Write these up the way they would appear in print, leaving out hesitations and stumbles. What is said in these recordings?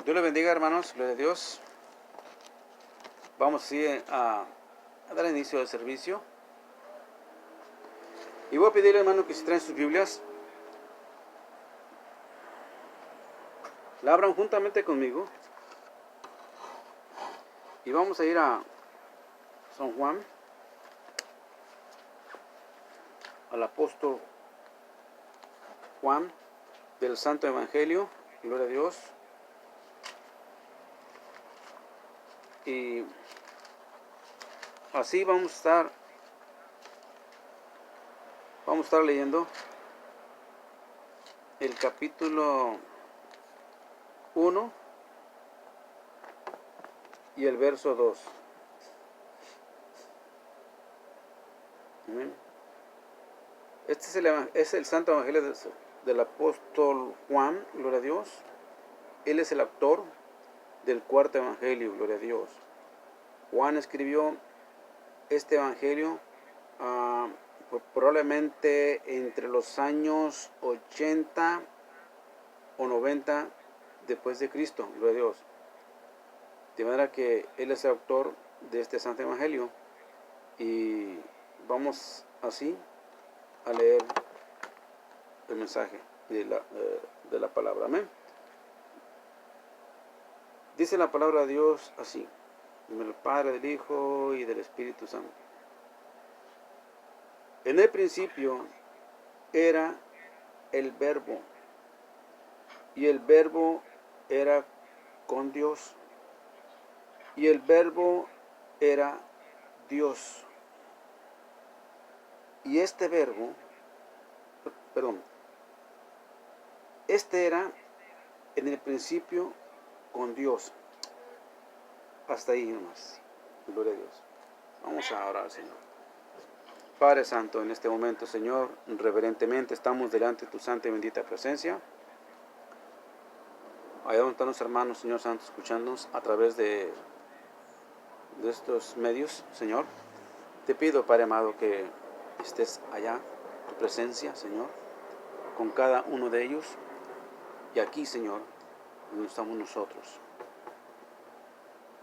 Dios les bendiga, hermanos, gloria a Dios. Vamos así a dar inicio al servicio. Y voy a pedirle, hermano, que si traen sus Biblias, la abran juntamente conmigo. Y vamos a ir a San Juan, al apóstol Juan, del Santo Evangelio, gloria a Dios. Y así vamos a estar leyendo el capítulo 1 y el verso 2. Amén. Este es el Santo Evangelio del apóstol Juan, gloria a Dios. Él es el autor del cuarto Evangelio, gloria a Dios. Juan escribió este Evangelio probablemente entre los años 80 o 90 después de Cristo, gloria a Dios. De manera que Él es el autor de este Santo Evangelio. Y vamos así a leer el mensaje de la palabra. Amén. Dice la palabra de Dios así: en el Padre, del Hijo y del Espíritu Santo. En el principio era el Verbo, y el Verbo era con Dios, y el Verbo era Dios. Y este era en el principio con Dios. Hasta ahí nomás. Gloria a Dios. Vamos a orar, Señor. Padre Santo, en este momento, Señor, reverentemente estamos delante de tu santa y bendita presencia. Allá donde están los hermanos, Señor Santo, escuchándonos a través de estos medios, Señor. Te pido, Padre amado, que estés allá, tu presencia, Señor, con cada uno de ellos. Y aquí, Señor, donde estamos nosotros.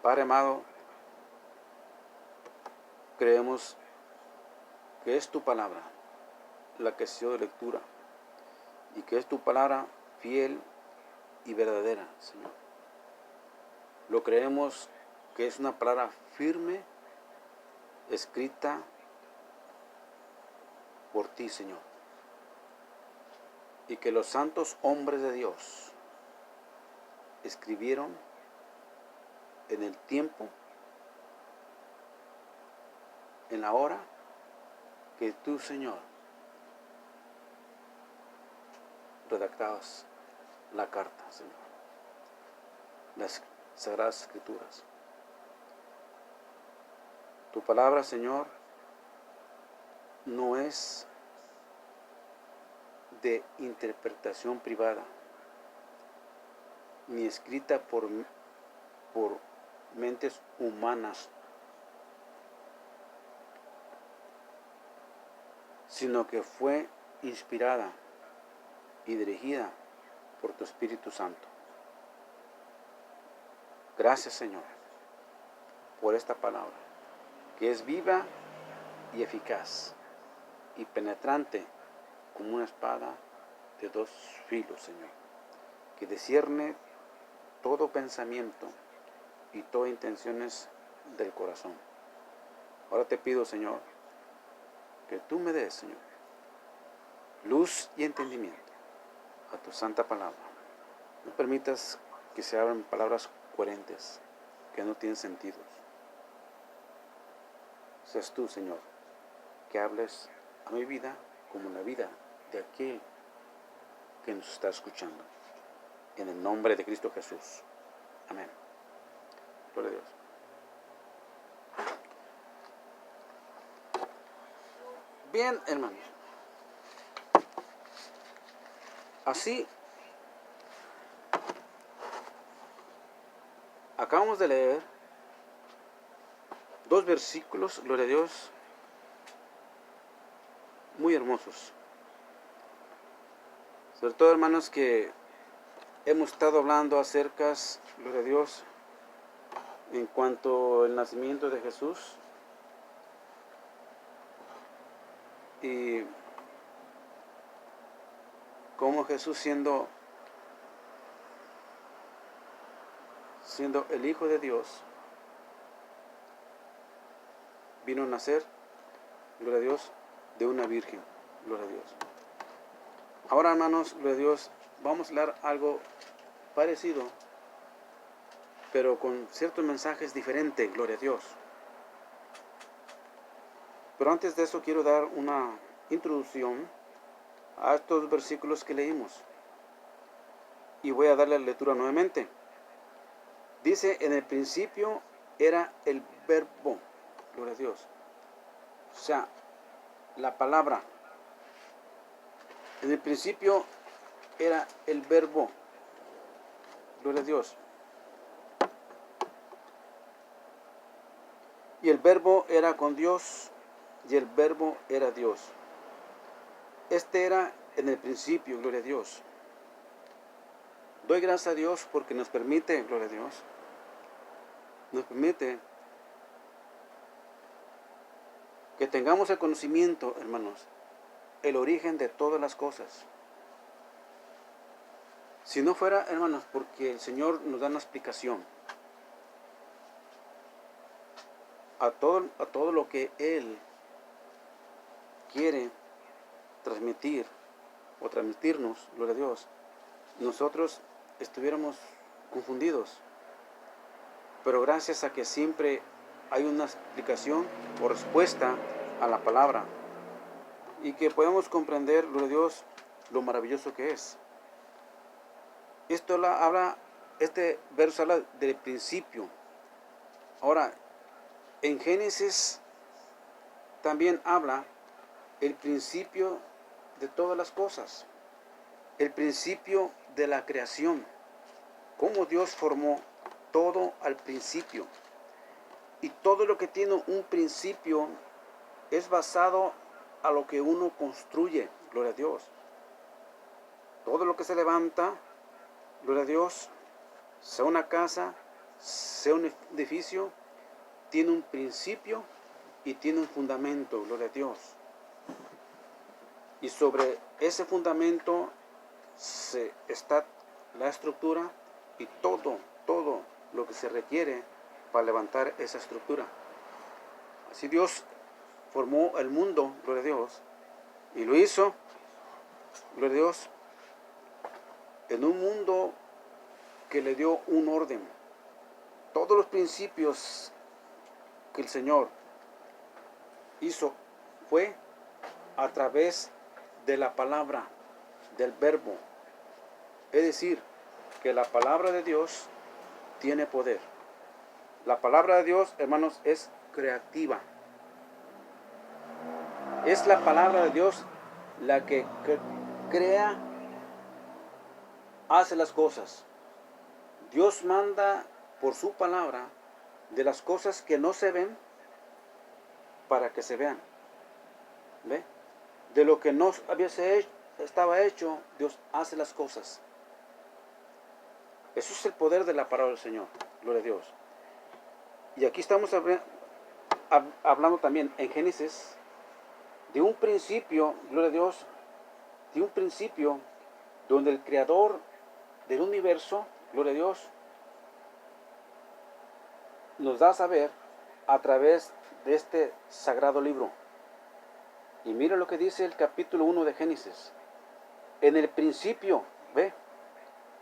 Padre amado, creemos que es tu palabra la que ha sido de lectura, y que es tu palabra fiel y verdadera, Señor. Lo creemos que es una palabra firme, escrita por ti, Señor, y que los santos hombres de Dios escribieron en el tiempo, en la hora que tú, Señor, redactabas la carta, Señor, las Sagradas Escrituras. Tu palabra, Señor, no es de interpretación privada, ni escrita por mentes humanas, sino que fue inspirada y dirigida por tu Espíritu Santo. Gracias, Señor, por esta palabra, que es viva y eficaz y penetrante como una espada de dos filos, Señor, que discierne todo pensamiento y todas intenciones del corazón. Ahora te pido, Señor, que tú me des, Señor, luz y entendimiento a tu santa palabra. No permitas que se abran palabras coherentes que no tienen sentido. Seas tú, Señor, que hables a mi vida como la vida de aquel que nos está escuchando. En el nombre de Cristo Jesús. Amén. Gloria a Dios. Bien, hermanos. Así, acabamos de leer dos versículos, gloria a Dios, muy hermosos. Sobre todo, hermanos, que hemos estado hablando acerca, gloria a Dios, en cuanto al nacimiento de Jesús. Y cómo Jesús siendo el Hijo de Dios, vino a nacer, gloria a Dios, de una virgen, gloria a Dios. Ahora, hermanos, gloria a Dios, vamos a hablar algo parecido, pero con ciertos mensajes diferentes, gloria a Dios. Pero antes de eso quiero dar una introducción a estos versículos que leímos. Y voy a darle la lectura nuevamente. Dice, en el principio era el verbo, gloria a Dios. O sea, la palabra. En el principio era el verbo, gloria a Dios. Y el verbo era con Dios, y el verbo era Dios. Este era en el principio, gloria a Dios. Doy gracias a Dios porque nos permite, gloria a Dios, nos permite que tengamos el conocimiento, hermanos, el origen de todas las cosas. Si no fuera, hermanos, porque el Señor nos da una explicación a todo lo que Él quiere transmitir o transmitirnos, gloria a Dios, nosotros estuviéramos confundidos. Pero gracias a que siempre hay una explicación o respuesta a la palabra y que podemos comprender, gloria a Dios, lo maravilloso que es. Este verso habla del principio. Ahora, en Génesis también habla el principio de todas las cosas, el principio de la creación, cómo Dios formó todo al principio. Y todo lo que tiene un principio es basado a lo que uno construye, gloria a Dios. Todo lo que se levanta, gloria a Dios, sea una casa, sea un edificio, tiene un principio y tiene un fundamento, gloria a Dios. Y sobre ese fundamento está la estructura y todo lo que se requiere para levantar esa estructura. Así Dios formó el mundo, gloria a Dios, y lo hizo, gloria a Dios, en un mundo que le dio un orden. Todos los principios que el Señor hizo fue a través de la palabra, del verbo. Es decir, que la palabra de Dios tiene poder. La palabra de Dios, hermanos, es creativa. Es la palabra de Dios la que crea, hace las cosas. Dios manda por su palabra de las cosas que no se ven para que se vean. ¿Ve? De lo que no estaba hecho, Dios hace las cosas. Eso es el poder de la palabra del Señor. Gloria a Dios. Y aquí estamos hablando también en Génesis de un principio, gloria a Dios, de un principio donde el creador del universo, gloria a Dios, nos da a saber a través de este sagrado libro. Y mira lo que dice el capítulo 1 de Génesis. En el principio, ¿ve?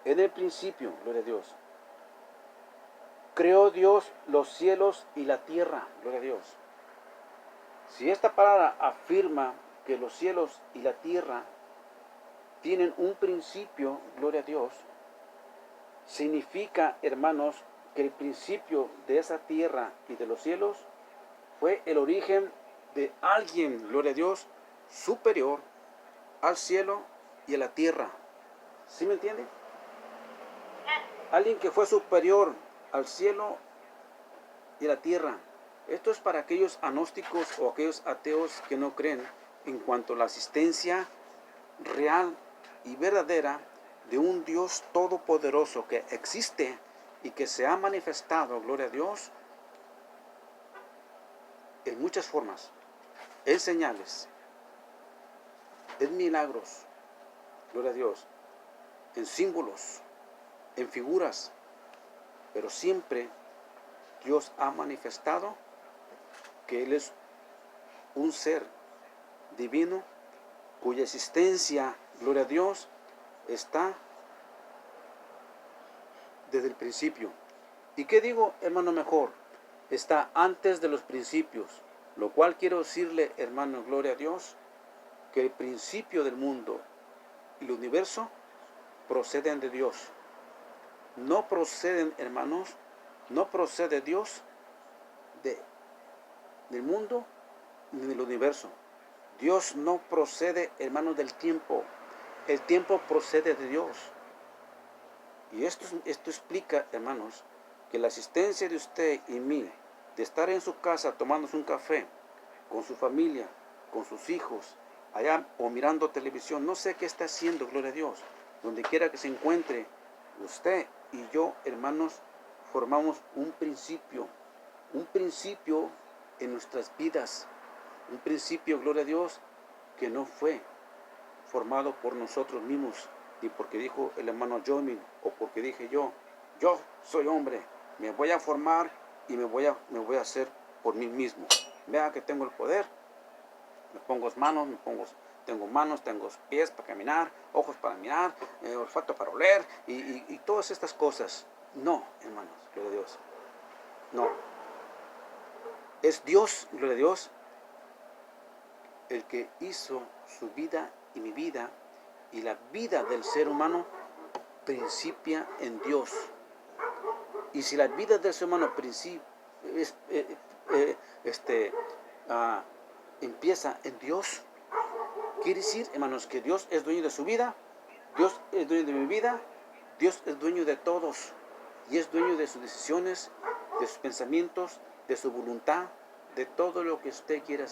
En el principio, gloria a Dios, creó Dios los cielos y la tierra, gloria a Dios. Si esta palabra afirma que los cielos y la tierra tienen un principio, gloria a Dios, significa, hermanos, que el principio de esa tierra y de los cielos fue el origen de alguien, gloria a Dios, superior al cielo y a la tierra. ¿Sí me entiende? Alguien que fue superior al cielo y a la tierra. Esto es para aquellos agnósticos o aquellos ateos que no creen en cuanto a la existencia real y verdadera de un Dios todopoderoso que existe y que se ha manifestado, gloria a Dios, en muchas formas, en señales, en milagros, gloria a Dios, en símbolos, en figuras, pero siempre Dios ha manifestado que Él es un ser divino cuya existencia, gloria a Dios, está desde el principio. ¿Y qué digo, hermano, mejor? Está antes de los principios, lo cual quiero decirle, hermano, gloria a Dios, que el principio del mundo y el universo proceden de Dios. No proceden, hermanos, no procede Dios del mundo ni del universo. Dios no procede, hermanos, del tiempo. El tiempo procede de Dios. Y esto explica, hermanos, que la asistencia de usted y mí, de estar en su casa tomándose un café, con su familia, con sus hijos, allá o mirando televisión, no sé qué está haciendo, gloria a Dios, donde quiera que se encuentre, usted y yo, hermanos, formamos un principio en nuestras vidas, un principio, gloria a Dios, que no fue formado por nosotros mismos, ni porque dijo el hermano Johnny, o porque dije yo soy hombre, me voy a formar y me voy a hacer por mí mismo. Vea que tengo el poder, me pongo manos, tengo manos, tengo pies para caminar, ojos para mirar, olfato para oler, y todas estas cosas. No, hermanos, gloria a Dios. No. Es Dios, gloria a Dios, el que hizo su vida y mi vida, y la vida del ser humano principia en Dios. Y si la vida del ser humano empieza en Dios, quiere decir, hermanos, que Dios es dueño de su vida, Dios es dueño de mi vida, Dios es dueño de todos, y es dueño de sus decisiones, de sus pensamientos, de su voluntad, de todo lo que usted quiera,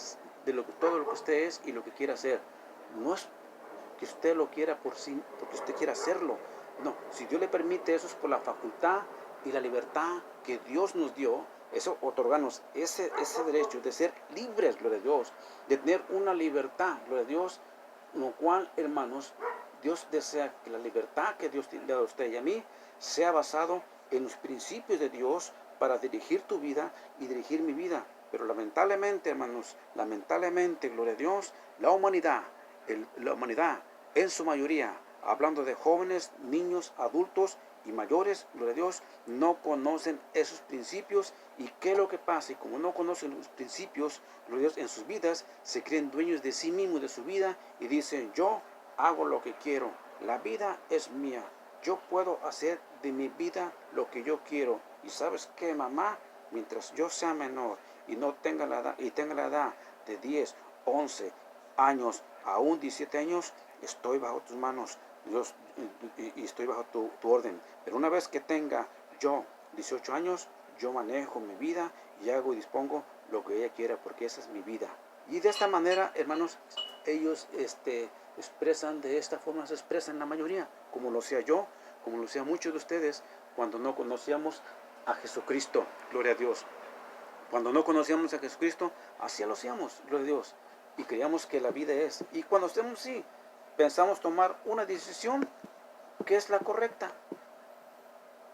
todo lo que usted es y lo que quiera hacer. No es que usted lo quiera por sí, porque usted quiera hacerlo. No, si Dios le permite, eso es por la facultad y la libertad que Dios nos dio. Eso otorgarnos ese derecho de ser libres, gloria a Dios, de tener una libertad, gloria a Dios, lo cual, hermanos, Dios desea que la libertad que Dios le ha dado a usted y a mí sea basado en los principios de Dios para dirigir tu vida y dirigir mi vida. Pero lamentablemente, hermanos, gloria a Dios, la humanidad en su mayoría, hablando de jóvenes, niños, adultos y mayores, gloria a Dios, no conocen esos principios. ¿Y qué es lo que pasa? Y como no conocen los principios, gloria a Dios, en sus vidas, se creen dueños de sí mismos, de su vida, y dicen, yo hago lo que quiero, la vida es mía, yo puedo hacer de mi vida lo que yo quiero. ¿Y sabes qué, mamá? Mientras yo sea menor y no tenga la edad de 10, 11 años, aún 17 años, estoy bajo tus manos, Dios, y estoy bajo tu orden. Pero una vez que tenga yo 18 años, yo manejo mi vida y hago y dispongo lo que ella quiera, porque esa es mi vida. Y de esta manera, hermanos, ellos expresan, de esta forma se expresan la mayoría, como lo sea yo, como lo sea muchos de ustedes, cuando no conocíamos a Jesucristo, gloria a Dios. Cuando no conocíamos a Jesucristo, así lo hacíamos, gloria a Dios. Y creíamos que la vida es. Y cuando estemos, sí, pensamos tomar una decisión que es la correcta.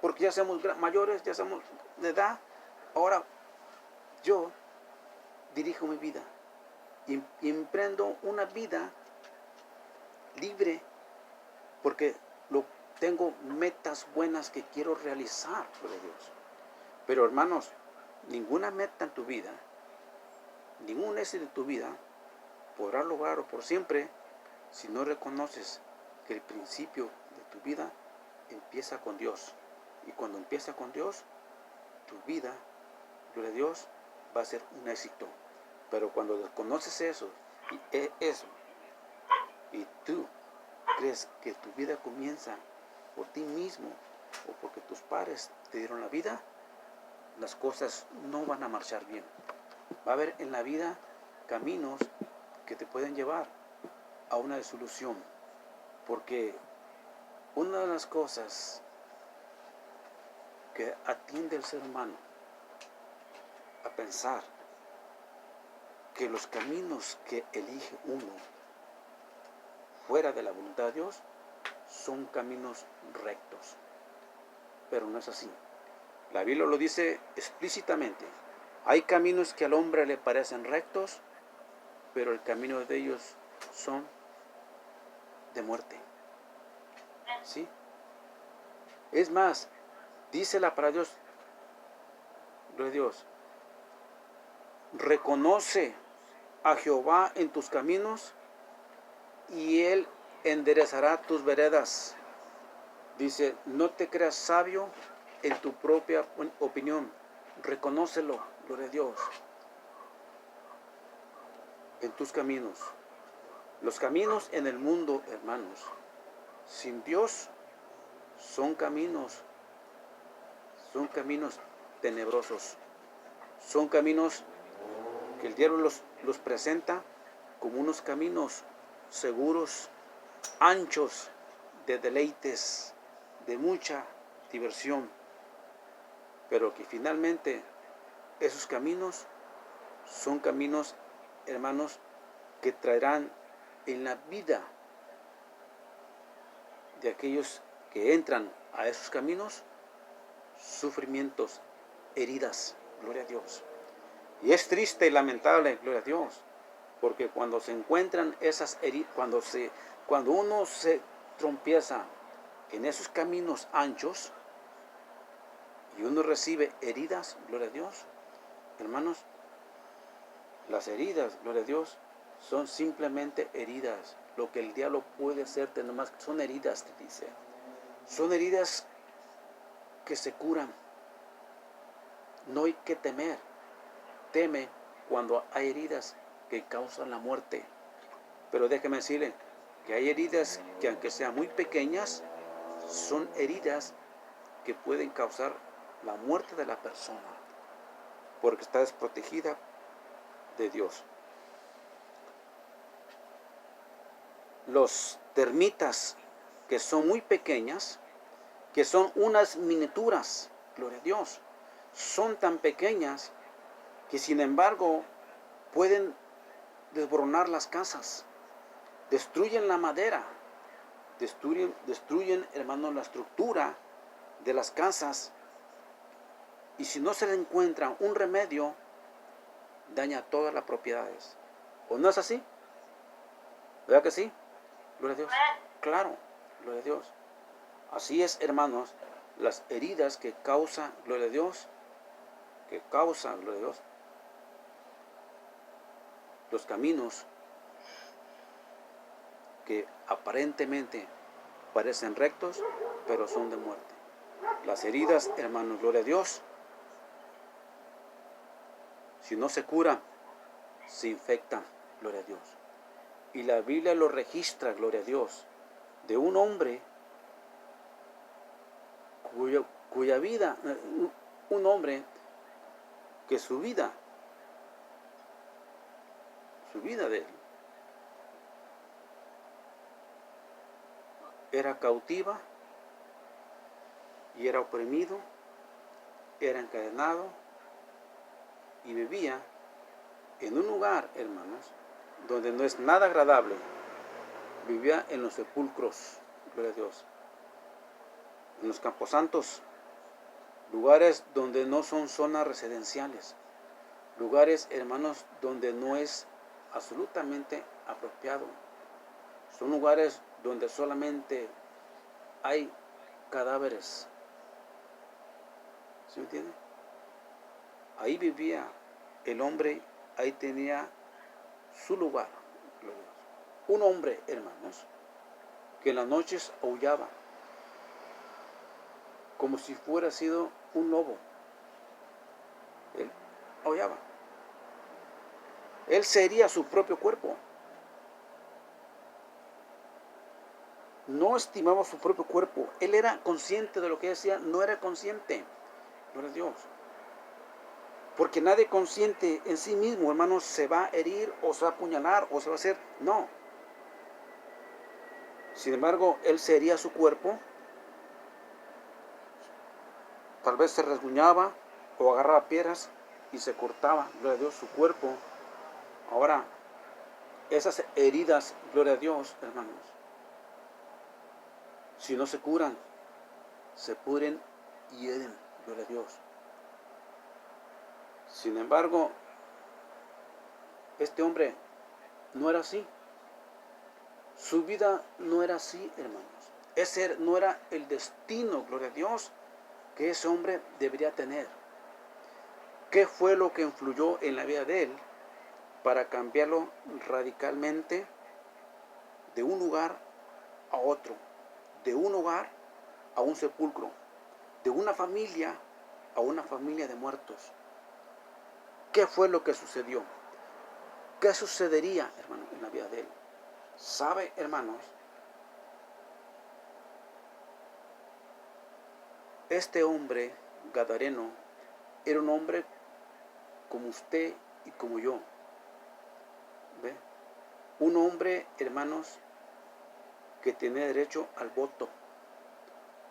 Porque ya somos mayores, ya somos de edad. Ahora yo dirijo mi vida. Y emprendo una vida libre. Porque tengo metas buenas que quiero realizar, gloria a Dios. Pero hermanos, ninguna meta en tu vida, ningún éxito en tu vida podrás lograrlo por siempre si no reconoces que el principio de tu vida empieza con Dios. Y cuando empieza con Dios, tu vida, gloria a Dios, va a ser un éxito. Pero cuando desconoces eso, y tú crees que tu vida comienza por ti mismo o porque tus padres te dieron la vida, las cosas no van a marchar bien. Va a haber en la vida caminos que te pueden llevar a una disolución, porque Una de las cosas que atiende el ser humano a pensar que los caminos que elige uno fuera de la voluntad de Dios son caminos rectos. Pero no es así. La Biblia lo dice explícitamente. Hay caminos que al hombre le parecen rectos, pero el camino de ellos son de muerte. ¿Sí? Es más, dice la palabra de Dios, gloria a Dios, reconoce a Jehová en tus caminos y Él enderezará tus veredas. Dice, no te creas sabio en tu propia opinión. Reconócelo, gloria a Dios, en tus caminos. Los caminos en el mundo, hermanos, sin Dios son caminos tenebrosos. Son caminos que el diablo los presenta como unos caminos seguros, anchos, de deleites, de mucha diversión, pero que finalmente esos caminos son caminos, hermanos, que traerán en la vida de aquellos que entran a esos caminos sufrimientos, heridas, gloria a Dios. Y es triste y lamentable, gloria a Dios, porque cuando se encuentran esas heridas, cuando uno se trompieza en esos caminos anchos y uno recibe heridas, gloria a Dios, hermanos, las heridas, gloria a Dios, son simplemente heridas. Lo que el diablo puede hacerte nomás son heridas, te dice. Son heridas que se curan. No hay que temer. Teme cuando hay heridas que causan la muerte. Pero déjeme decirle que hay heridas que, aunque sean muy pequeñas, son heridas que pueden causar la muerte de la persona, porque está desprotegida de Dios. Los termitas, que son muy pequeñas, que son unas miniaturas, gloria a Dios, son tan pequeñas que sin embargo pueden desboronar las casas, destruyen la madera, destruyen, hermanos, la estructura de las casas, y si no se le encuentra un remedio, daña todas las propiedades. ¿O no es así? ¿Verdad que sí? Gloria a Dios. Claro, gloria a Dios. Así es, hermanos, las heridas que causa, gloria a Dios, gloria a Dios, los caminos que aparentemente parecen rectos, pero son de muerte. Las heridas, hermanos, gloria a Dios, si no se curan, se infectan, gloria a Dios. Y la Biblia lo registra, gloria a Dios, de un hombre cuya vida, un hombre que su vida de él era cautiva y era oprimido, era encadenado y vivía en un lugar, hermanos, donde no es nada agradable. Vivía en los sepulcros, gloria a Dios, en los camposantos, lugares donde no son zonas residenciales, lugares, hermanos, donde no es absolutamente apropiado. Son lugares donde solamente hay cadáveres. ¿Sí me entiende? Ahí vivía el hombre, ahí tenía su lugar. Un hombre, hermanos, que en las noches aullaba como si fuera sido un lobo. Él aullaba. Él se hería su propio cuerpo. No estimaba su propio cuerpo. Él era consciente de lo que decía, no era consciente. Gloria a Dios. Porque nadie consciente en sí mismo, hermanos, se va a herir o se va a apuñalar o se va a hacer. No. Sin embargo, él se hería su cuerpo, tal vez se rasguñaba o agarraba piedras y se cortaba, gloria a Dios, su cuerpo. Ahora, esas heridas, gloria a Dios, hermanos, si no se curan, se pudren y hieren, gloria a Dios. Sin embargo, este hombre no era así. Su vida no era así, hermanos. Ese no era el destino, gloria a Dios, que ese hombre debería tener. ¿Qué fue lo que influyó en la vida de él para cambiarlo radicalmente de un lugar a otro, de un hogar a un sepulcro, de una familia a una familia de muertos? ¿Qué fue lo que sucedió? ¿Qué sucedería, hermano, en la vida de él? ¿Sabe, hermanos? Este hombre gadareno era un hombre como usted y como yo. ¿Ve? Un hombre, hermanos, que tenía derecho al voto.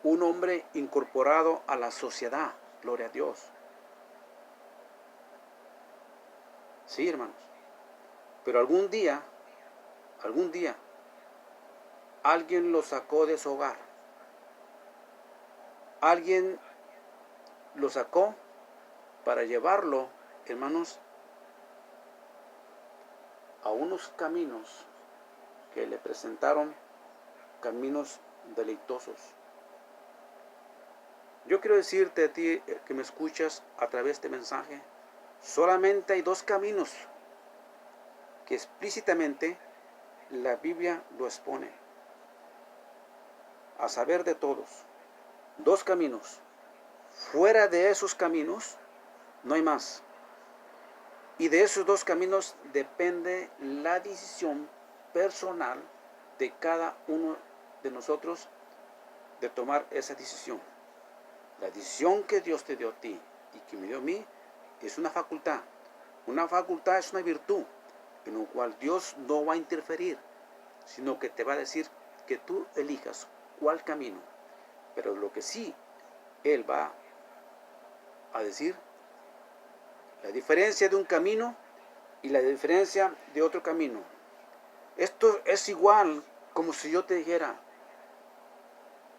Un hombre incorporado a la sociedad. Gloria a Dios. Sí, hermanos. Pero algún día, alguien lo sacó de su hogar. Alguien lo sacó para llevarlo, hermanos, a unos caminos que le presentaron caminos deleitosos. Yo quiero decirte a ti que me escuchas a través de este mensaje, solamente hay dos caminos que explícitamente la Biblia lo expone, a saber de todos. Dos caminos. Fuera de esos caminos no hay más. Y de esos dos caminos depende la decisión personal de cada uno de nosotros de tomar esa decisión. La decisión que Dios te dio a ti y que me dio a mí es una facultad. Una facultad es una virtud en la cual Dios no va a interferir, sino que te va a decir que tú elijas cuál camino. Pero lo que sí Él va a decir, la diferencia de un camino y la diferencia de otro camino. Esto es igual como si yo te dijera,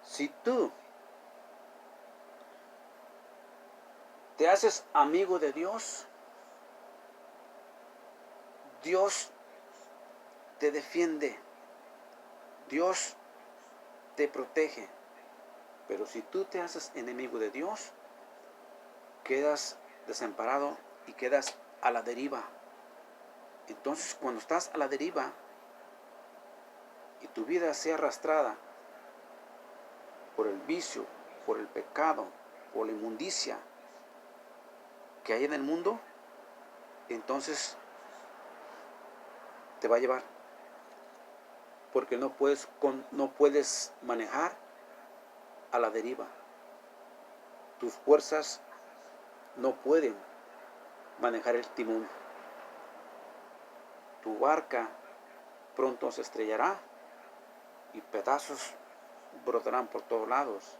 si tú te haces amigo de Dios, Dios te defiende, Dios te protege. Pero si tú te haces enemigo de Dios, quedas desamparado y quedas a la deriva. Entonces, cuando estás a la deriva y tu vida sea arrastrada por el vicio, por el pecado, por la inmundicia que hay en el mundo, entonces te va a llevar. Porque no puedes manejar a la deriva. Tus fuerzas no pueden manejar el timón. Tu barca pronto se estrellará y pedazos brotarán por todos lados.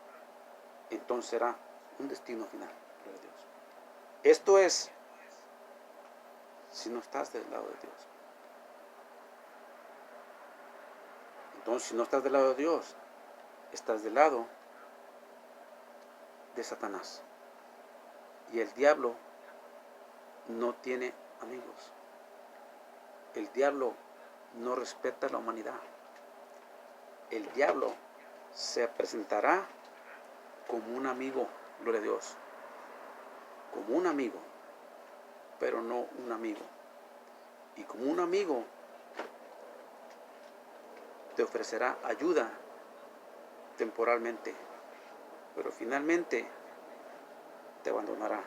Entonces será un destino final. Gloria a Dios. Esto es si no estás del lado de Dios. Entonces, si no estás del lado de Dios, estás del lado de Satanás. Y el diablo no tiene amigos. El diablo no respeta a la humanidad. El diablo se presentará como un amigo, gloria a Dios, como un amigo, pero no un amigo. Y como un amigo te ofrecerá ayuda temporalmente, pero finalmente te abandonará,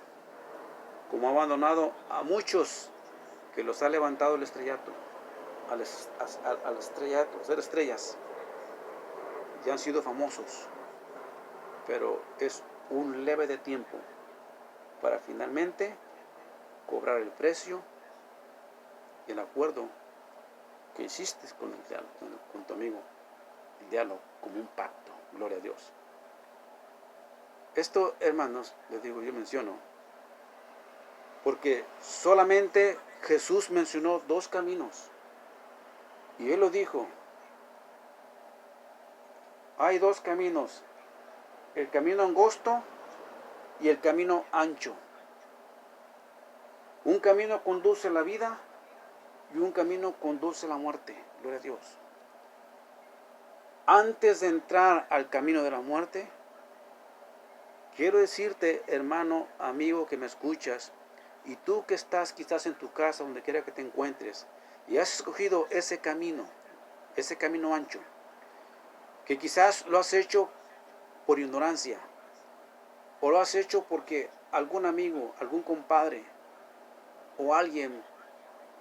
como ha abandonado a muchos que los ha levantado el estrellato, al estrellato, a ser estrellas, ya han sido famosos, pero es un leve de tiempo para finalmente cobrar el precio y el acuerdo que hiciste con tu amigo. el diablo como un pacto. Gloria a Dios. Esto, hermanos, les digo, yo menciono, porque solamente Jesús mencionó dos caminos. Y Él lo dijo. Hay dos caminos. El camino angosto y el camino ancho. Un camino conduce a la vida y un camino conduce a la muerte. Gloria a Dios. Antes de entrar al camino de la muerte, quiero decirte, hermano, amigo que me escuchas, y tú que estás quizás en tu casa, donde quiera que te encuentres, y has escogido ese camino ancho, que quizás lo has hecho por ignorancia, o lo has hecho porque algún amigo, algún compadre o alguien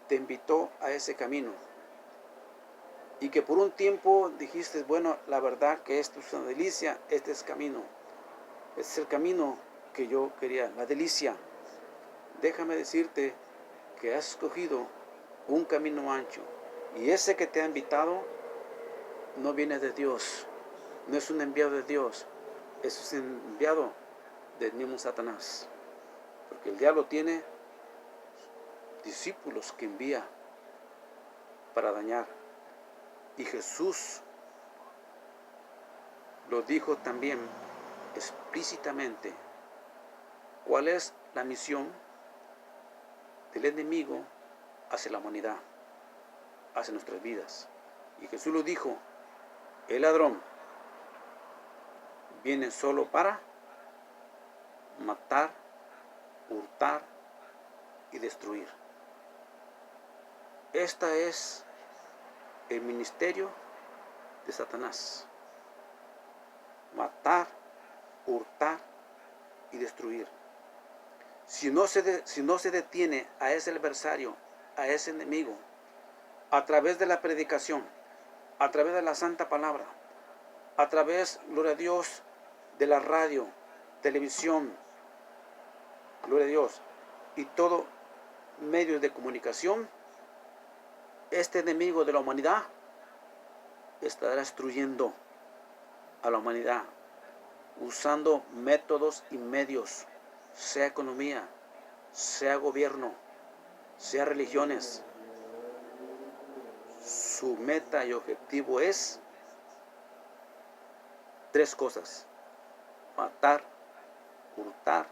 te invitó a ese camino, y que por un tiempo dijiste, bueno, la verdad que esto es una delicia, este es camino, este es el camino que yo quería, la delicia. Déjame decirte que has escogido un camino ancho, y ese que te ha invitado no viene de Dios, no es un enviado de Dios, es un enviado del mismo Satanás, porque el diablo tiene discípulos que envía para dañar, y Jesús lo dijo también explícitamente. ¿Cuál es la misión del enemigo hacia la humanidad, hacia nuestras vidas? Y Jesús lo dijo: el ladrón viene solo para matar, hurtar y destruir. Este es el ministerio de Satanás: matar, hurtar y destruir. Si no se detiene a ese adversario, a ese enemigo, a través de la predicación, a través de la santa palabra, a través, gloria a Dios, de la radio, televisión, gloria a Dios, y todo medios de comunicación, este enemigo de la humanidad estará destruyendo a la humanidad usando métodos y medios, sea economía, sea gobierno, sea religiones. Su meta y objetivo es tres cosas: matar, hurtar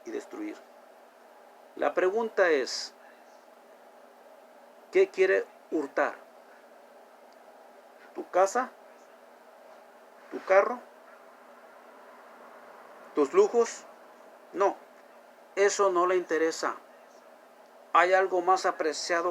y destruir. La pregunta es, ¿qué quiere hurtar? ¿Tu casa? ¿Tu carro? ¿Tus lujos? No, eso no le interesa. Hay algo más apreciado